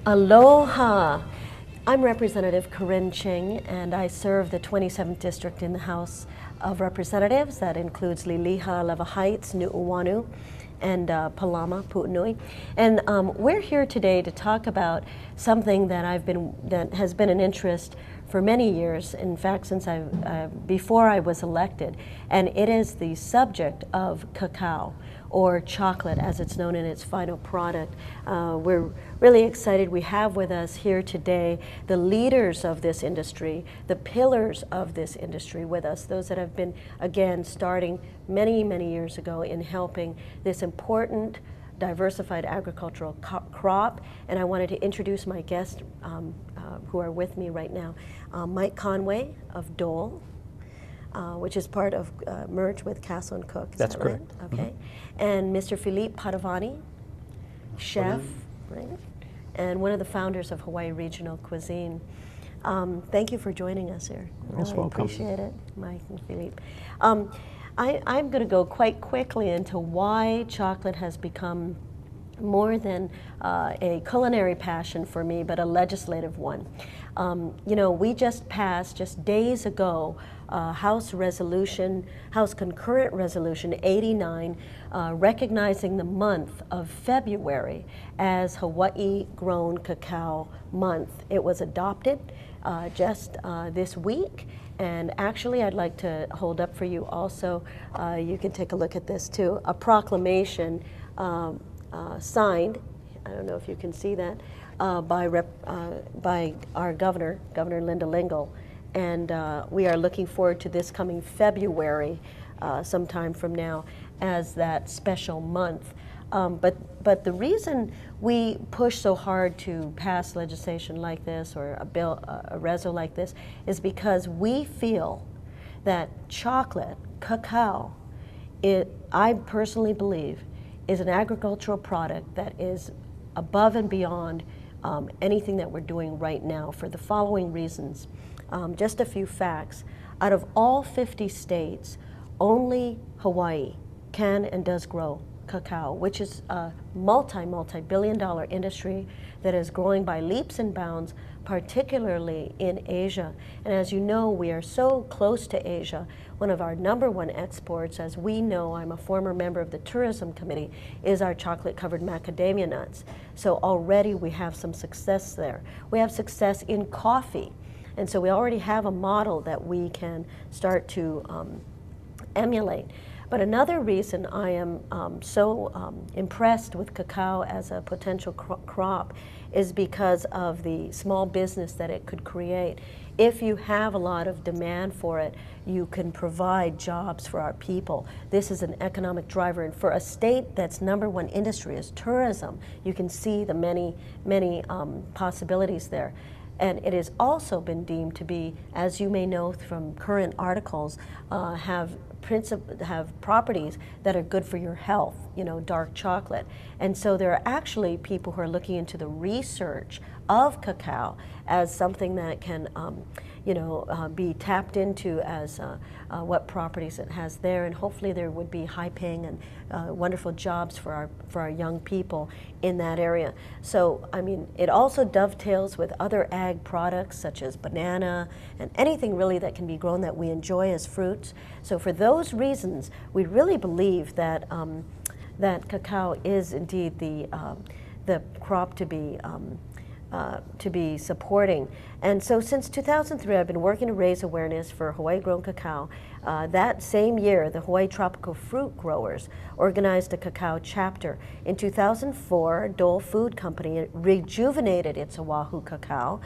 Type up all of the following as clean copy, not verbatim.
Aloha! I'm Representative Corinne Ching, and I serve the 27th District in the House of Representatives. That includes Liliha, Leva Heights, Nu'uanu, and Palama, Pu'unui. And we're here today to talk about something that has been an interest for many years, in fact, since before I was elected, and it is the subject of cacao, or chocolate as it's known in its final product. We're really excited. We have with us here today the leaders of this industry, the pillars of this industry with us, those that have been, again, starting many, many years ago in helping this important diversified agricultural crop. And I wanted to introduce my guests who are with me right now. Mike Conway of Dole, which is part of, merged with Castle and Cook. That's correct. Right? Okay. And Mr. Philippe Padovani, chef, right? And one of the founders of Hawaii Regional Cuisine. Thank you for joining us here. Most Really welcome. Appreciate it, Mike and Philippe. I'm going to go quite quickly into why chocolate has become more than a culinary passion for me, but a legislative one. You know, we just passed, just days ago, House Concurrent Resolution 89, recognizing the month of February as Hawaii-grown cacao month. It was adopted just this week, and actually I'd like to hold up for you also, you can take a look at this too, a proclamation signed, I don't know if you can see that, by our governor, Governor Linda Lingle, and we are looking forward to this coming February, sometime from now, as that special month. But the reason we push so hard to pass legislation like this, or a bill, a reso like this, is because we feel that chocolate, cacao, I personally believe, is an agricultural product that is above and beyond anything that we're doing right now for the following reasons. Just a few facts. Out of all 50 states, only Hawaii can and does grow cacao, which is a multi-billion-dollar industry that is growing by leaps and bounds, particularly in Asia. And as you know, we are so close to Asia. One of our #1 exports, as we know, I'm a former member of the Tourism Committee, is our chocolate-covered macadamia nuts. So already we have some success there. We have success in coffee. And so we already have a model that we can start to emulate. But another reason I am so impressed with cacao as a potential crop is because of the small business that it could create. If you have a lot of demand for it, you can provide jobs for our people. This is an economic driver, and for a state that's #1 industry is tourism, you can see the many possibilities there. And it has also been deemed to be, as you may know from current articles, have properties that are good for your health, you know, dark chocolate. And so there are actually people who are looking into the research of cacao as something that can, be tapped into as what properties it has there, and hopefully there would be high-paying and wonderful jobs for our young people in that area. So, I mean, it also dovetails with other ag products such as banana and anything really that can be grown that we enjoy as fruits. So for those reasons, we really believe that that cacao is indeed the crop to be supporting. And so since 2003, I've been working to raise awareness for Hawaii-grown cacao. That same year, the Hawaii Tropical Fruit Growers organized a cacao chapter. In 2004, Dole Food Company rejuvenated its Oahu cacao.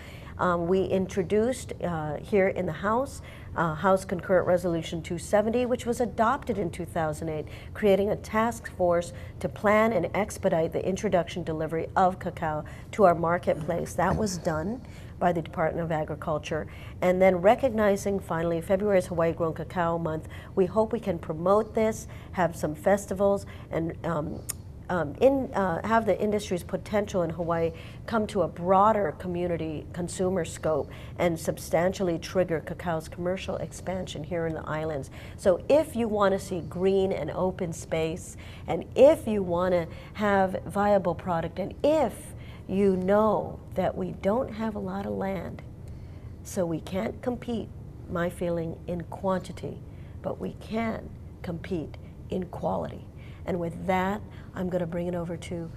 We introduced here in the House, House Concurrent Resolution 270, which was adopted in 2008, creating a task force to plan and expedite the introduction delivery of cacao to our marketplace. That was done by the Department of Agriculture. And then recognizing finally February is Hawaii Grown Cacao Month, we hope we can promote this, have some festivals, and have the industry's potential in Hawaii come to a broader community consumer scope and substantially trigger cacao's commercial expansion here in the islands. So if you want to see green and open space, and if you want to have viable product, and if you know that we don't have a lot of land, so we can't compete, my feeling, in quantity, but we can compete in quality. And with that, I'm going to bring it over to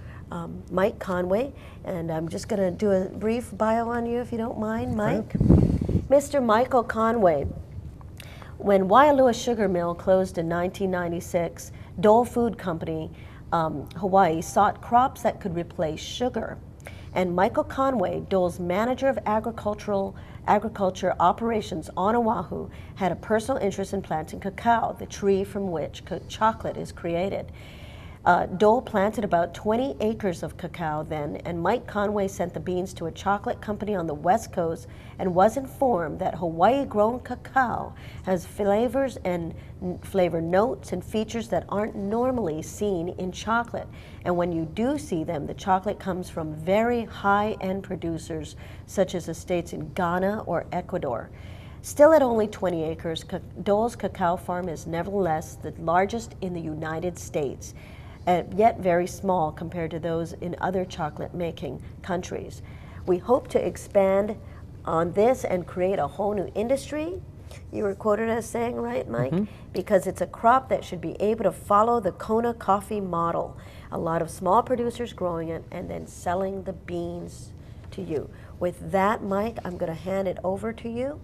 Mike Conway, and I'm just going to do a brief bio on you, if you don't mind, Mike. Mr. Michael Conway. When Waialua Sugar Mill closed in 1996, Dole Food Company, Hawaii, sought crops that could replace sugar. And Michael Conway, Dole's manager of agriculture operations on Oahu, had a personal interest in planting cacao, the tree from which chocolate is created. Dole planted about 20 acres of cacao then, and Mike Conway sent the beans to a chocolate company on the West Coast and was informed that Hawaii-grown cacao has flavors and flavor notes and features that aren't normally seen in chocolate. And when you do see them, the chocolate comes from very high-end producers, such as estates in Ghana or Ecuador. Still at only 20 acres, Dole's cacao farm is nevertheless the largest in the United States. Yet very small compared to those in other chocolate-making countries. We hope to expand on this and create a whole new industry. You were quoted as saying, right, Mike? Mm-hmm. Because it's a crop that should be able to follow the Kona coffee model. A lot of small producers growing it and then selling the beans to you. With that, Mike, I'm going to hand it over to you.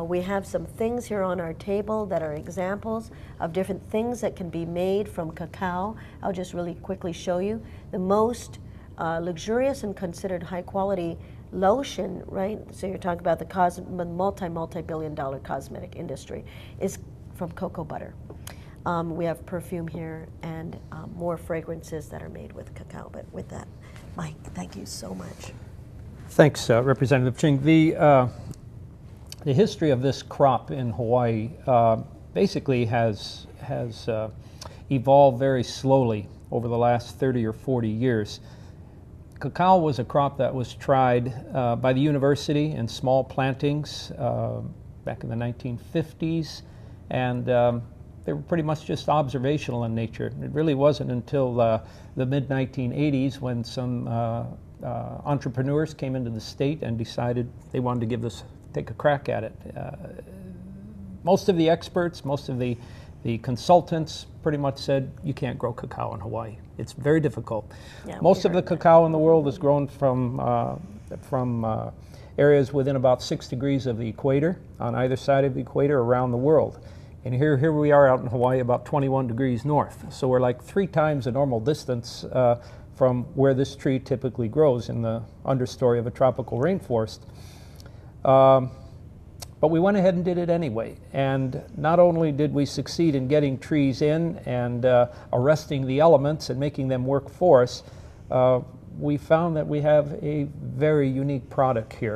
We have some things here on our table that are examples of different things that can be made from cacao. I'll just really quickly show you. The most luxurious and considered high quality lotion, right? So you're talking about the multi-billion dollar cosmetic industry is from cocoa butter. We have perfume here and more fragrances that are made with cacao. But with that, Mike, thank you so much. Thanks, Representative Ching. The history of this crop in Hawaii basically has evolved very slowly over the last 30 or 40 years. Cacao was a crop that was tried by the university in small plantings back in the 1950s, and they were pretty much just observational in nature. It really wasn't until the mid-1980s when some entrepreneurs came into the state and decided they wanted to take a crack at it. Most of the experts, most of the consultants pretty much said you can't grow cacao in Hawaii. It's very difficult. Yeah, most of the cacao in the world is grown from areas within about 6 degrees of the equator, on either side of the equator around the world. And here we are out in Hawaii about 21 degrees north. So we're like 3 times the normal distance from where this tree typically grows in the understory of a tropical rainforest. But we went ahead and did it anyway. And not only did we succeed in getting trees in and arresting the elements and making them work for us, we found that we have a very unique product here.